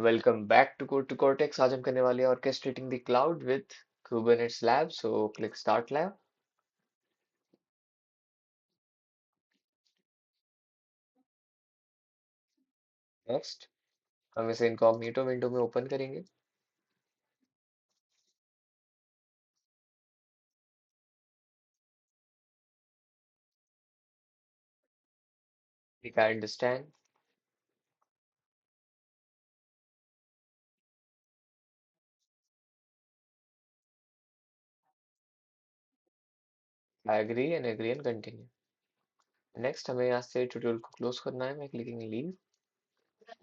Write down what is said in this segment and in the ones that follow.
Welcome back to code to cortex. आज हम करने वाले हैं orchestrating the cloud with Kubernetes lab. So click start lab. Next हम इसे इनकॉग्निटो विंडो में ओपन करेंगे। I understand. I agree and continue. Next हमें यहाँ से ट्यूटोरियल को क्लोज करना है। मैं क्लिकिंग लीव।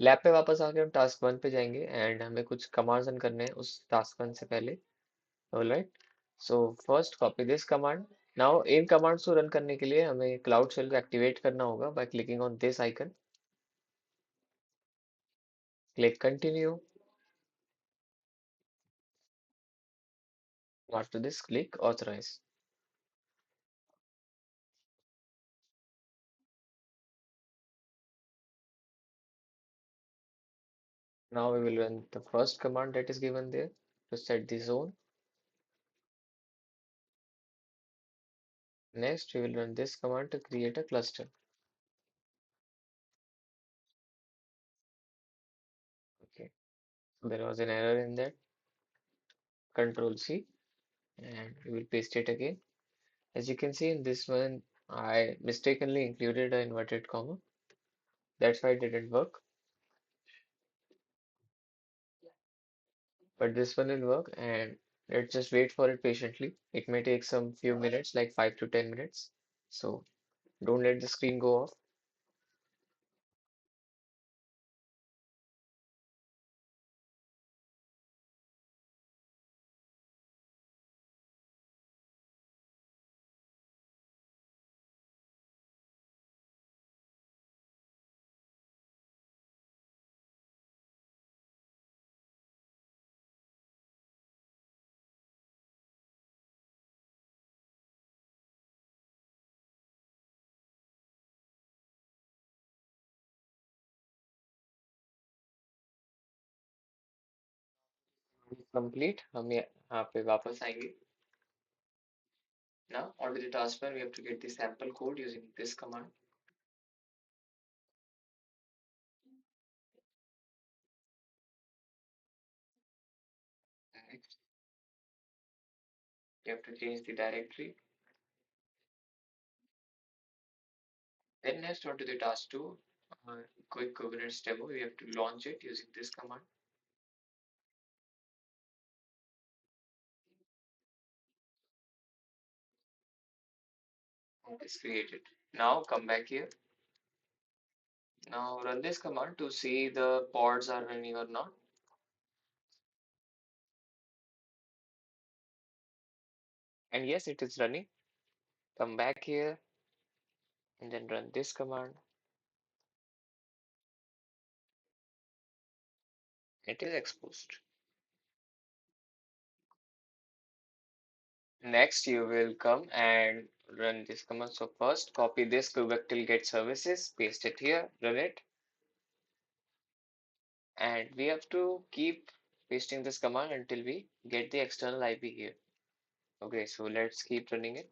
लैब पे वापस आके हम टास्क 1 पे जाएंगे एंड हमें कुछ कमांड्स रन करने हैं उस टास्क 1 से पहले। Alright, so first copy this command. Now in commands को रन करने के लिए हमें क्लाउड शेल को एक्टिवेट करना होगा by clicking on this icon. Click continue. After this, click authorize. Now we will run the first command that is given there to set the zone. Next, we will run this command to create a cluster. Okay, so there was an error in that. Control C, and we will paste it again. As you can see in this one, I mistakenly included an inverted comma. That's why it didn't work. But this one will work, and let's just wait for it patiently. It may take some few minutes, like 5 to 10 minutes. So don't let the screen go off. Complete. हम यहाँ पे वापस आएंगे. Now, onto the taskbar, we have to get the sample code using this command. Next, we have to change the directory. Then next, onto the task 2, quick Kubernetes demo, we have to launch it using this command. It's created. Now come back here. Now run this command to see the pods are running or not. And yes, it is running. Come back here and then run this command. It is exposed. Next, you will come and run this command. So first, copy this kubectl get services, paste it here, run it. And we have to keep pasting this command until we get the external IP here. Okay, so let's keep running it.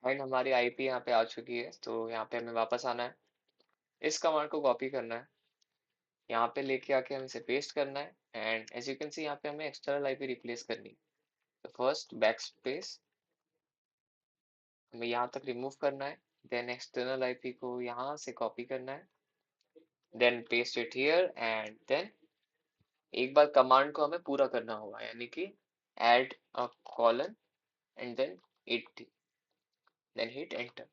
And हमारी IP यहाँ पे आ चुकी है, तो यहाँ पे हमें वापस आना है, इस कमांड को कॉपी करना है, यहाँ पे लेके आके हम इसे पेस्ट करना है and as you can see यहाँ पे हमें एक्सटर्नल आईपी रिप्लेस करनी है। तो फर्स्ट बैक स्पेस हमें यहाँ तक रिमूव करना है, देन एक्सटर्नल आईपी को यहाँ से कॉपी करना है, then paste it here and then एक बार कमांड को हमें पूरा करना होगा, यानी कि add a colon and then 80, then hit enter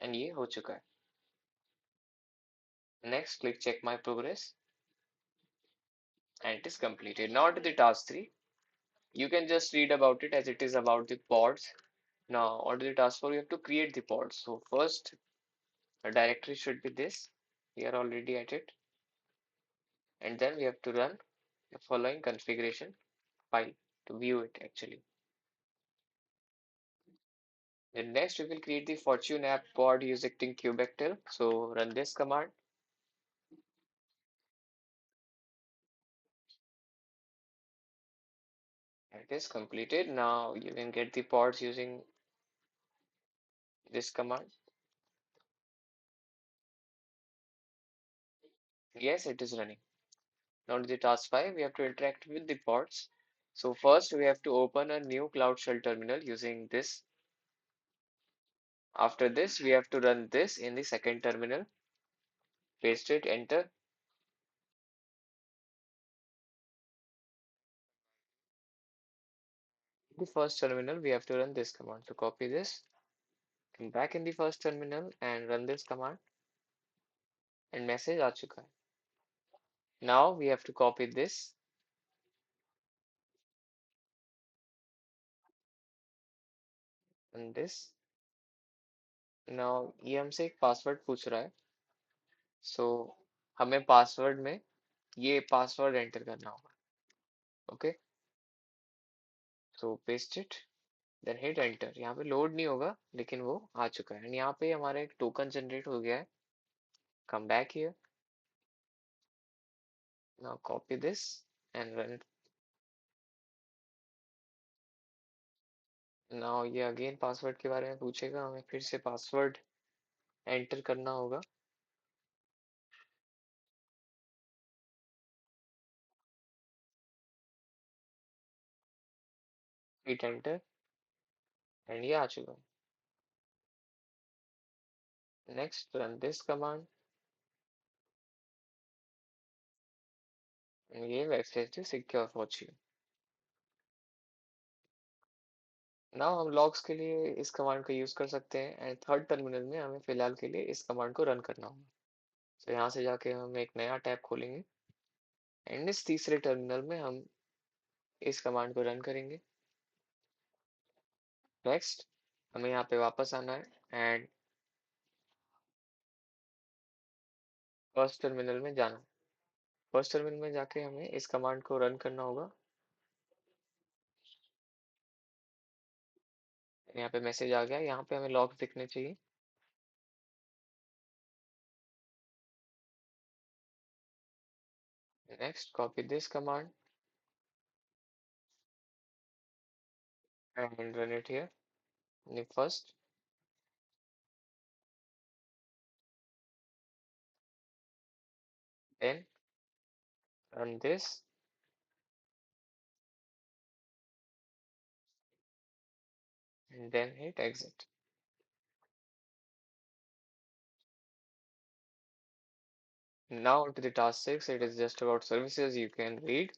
and ये हो चुका है. Next, click check my progress and it is completed. Now to the task 3. You can just read about it as it is about the pods. Now on to the task 4, you have to create the pods. So first, a directory should be this. We are already at it. And then we have to run the following configuration file to view it actually. Then next we will create the Fortune app pod using qwiklabs. So run this command. It is completed. Now you can get the pods using this command. Yes, it is running. Now to the task 5, we have to interact with the pods. So first we have to open a new Cloud Shell terminal using this. After this, we have to run this in the second terminal. Paste it, enter. The first terminal, we have to run this command. So copy this, come back in the first terminal and run this command and message आ चुका है. Now we have to copy this and this. Now ये हमसे एक password पूछ रहा है. So हमें password में ये पासवर्ड एंटर करना होगा. Okay, so paste it, then hit enter. यहाँ पे लोड नहीं होगा लेकिन वो आ चुका है. And यहाँ पे हमारा एक टोकन जनरेट हो गया है. Come back here. Now copy this and run it. Now ये अगेन पासवर्ड के बारे में पूछेगा. हमें फिर से पासवर्ड एंटर करना होगा. Hit enter and ये आ चुका है. Next run this command and ये वेबसाइट से सिक्योर पहुंची. नाउ हम लॉग्स के लिए इस कमांड का यूज कर सकते हैं एंड थर्ड टर्मिनल में हमें फिलहाल के लिए इस कमांड को रन करना होगा. तो यहाँ से जाके हम एक नया टैब खोलेंगे एंड इस तीसरे टर्मिनल में हम इस कमांड को रन करेंगे. नेक्स्ट हमें यहाँ पे वापस आना है एंड फर्स्ट टर्मिनल में जाना. फर्स्ट टर्मिनल में जाके हमें इस कमांड को रन करना होगा. यहाँ पे मैसेज आ गया. यहाँ पे हमें लॉग्स दिखने चाहिए. Next copy this command and run it here. First, then run this, and then hit exit. Now to the task 6, it is just about services you can read,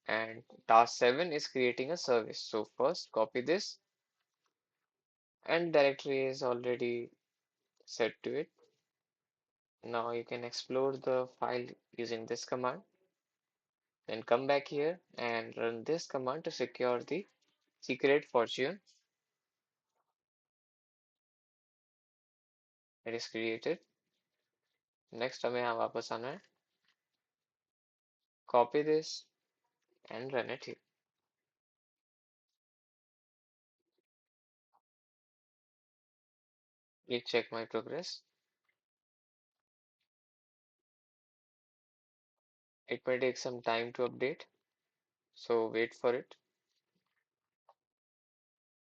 and task 7 is creating a service. So first copy this, and directory is already set to it. Now you can explore the file using this command. Then come back here and run this command to secure the secret fortune that is created. Next हमें यहाँ वापस आना है. Copy this and run it here. Please check my progress. It may take some time to update, so wait for it.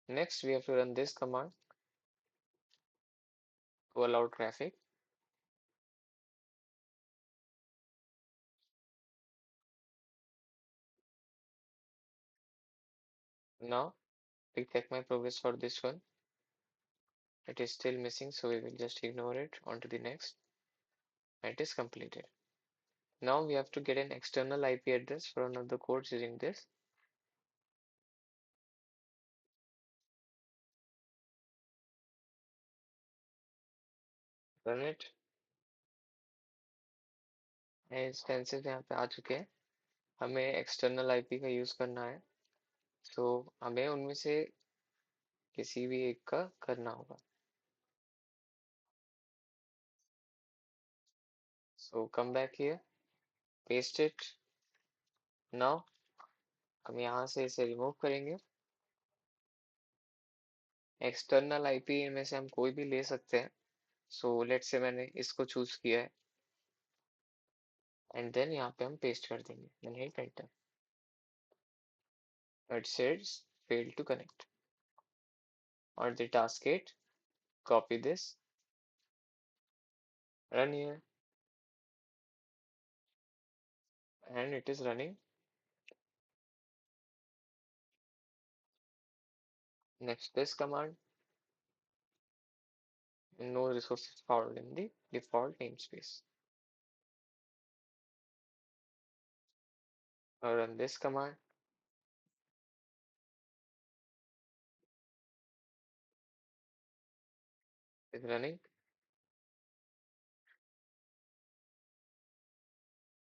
Next, we have to run this command to allow traffic. Now, we check my progress for this one. It is still missing, so we will just ignore it. On to the next. It is completed. Now we have to get an external IP address for another codes using this. Run it. Instances यहाँ पे आ चुके हैं. हमें external IP का use करना है. सो हमें उनमें से किसी भी एक का करना होगा. So come back here, paste it, now हम यहाँ से इसे रिमूव करेंगे। एक्सटर्नल आईपी में से हम कोई भी ले सकते हैं। सो लेट्स से मैंने इसको चूज किया है एंड देन यहाँ पे हम पेस्ट कर देंगे, then hit enter. It says failed to connect. On the task 8, copy this, run here, and it is running. Next this command, no resources found in the default namespace. Now run this command, is running.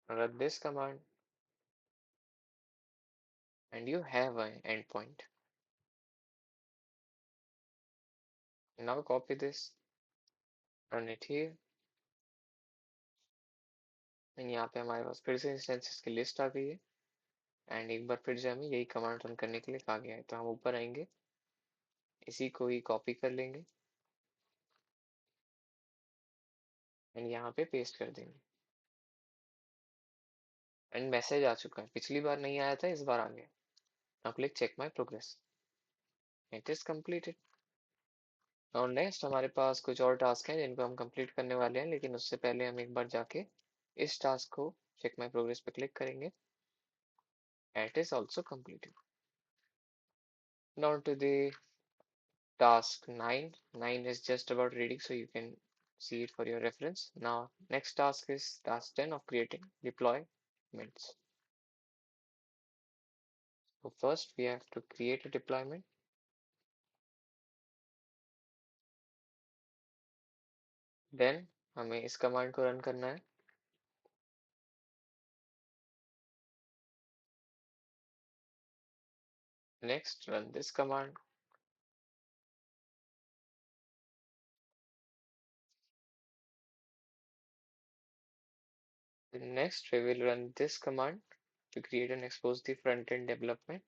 Run this command, and you have an endpoint. Now copy this, run it here, and यहाँ पे हमारे पास फिर से instances की list आ गई है and एक बार फिर से हमें यही कमांड रन करने के लिए कहा गया है। तो हम ऊपर आएंगे, इसी को ही कॉपी कर लेंगे एंड यहाँ पे पेस्ट कर देंगे एंड मैसेज आ चुका है। पिछली बार नहीं आया था, इस बार आ गया। Now click check my progress, it is completed. और नेक्स्ट हमारे पास कुछ और टास्क हैं जिनको हम कंप्लीट करने वाले हैं, लेकिन उससे पहले हम एक बार जाके इस टास्क को चेक माय प्रोग्रेस पे क्लिक करेंगे। It is also completed. Now to the task 9. 9 is just about reading, so you can see it for your reference. Now next task is task 10 of creating deployments. So first we have to create a deployment. Then हमें इस command को run करना है। Next run this command. Next we will run this command to create and expose the front-end development.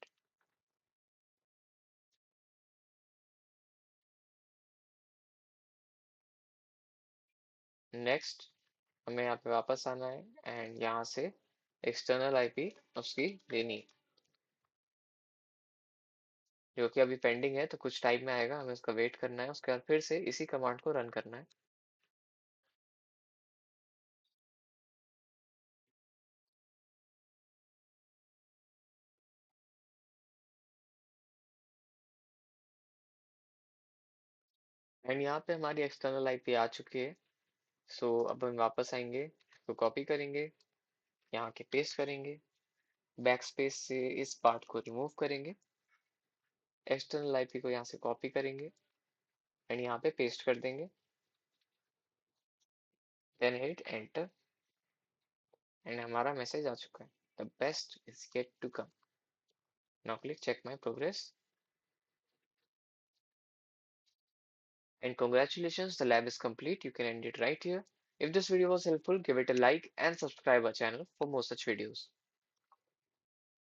Next हमें यहाँ पे वापस आना है एंड यहाँ से एक्सटर्नल आईपी उसकी देनी है, जो कि अभी पेंडिंग है, तो कुछ टाइम में आएगा, हमें उसका वेट करना है। उसके बाद फिर से इसी कमांड को रन करना है। एंड यहाँ पे हमारी एक्सटर्नल आईपी आ चुकी है। सो अब हम वापस आएंगे, तो कॉपी करेंगे, यहाँ के पेस्ट करेंगे, बैक स्पेस से इस पार्ट को रिमूव करेंगे, एक्सटर्नल आईपी को यहाँ से कॉपी करेंगे एंड यहाँ पे पेस्ट कर देंगे, देन हिट एंटर एंड हमारा मैसेज आ चुका है, the best is yet to come. Now click check my progress and congratulations, the lab is complete. You can end it right here. If this video was helpful, give it a like and subscribe our channel for more such videos.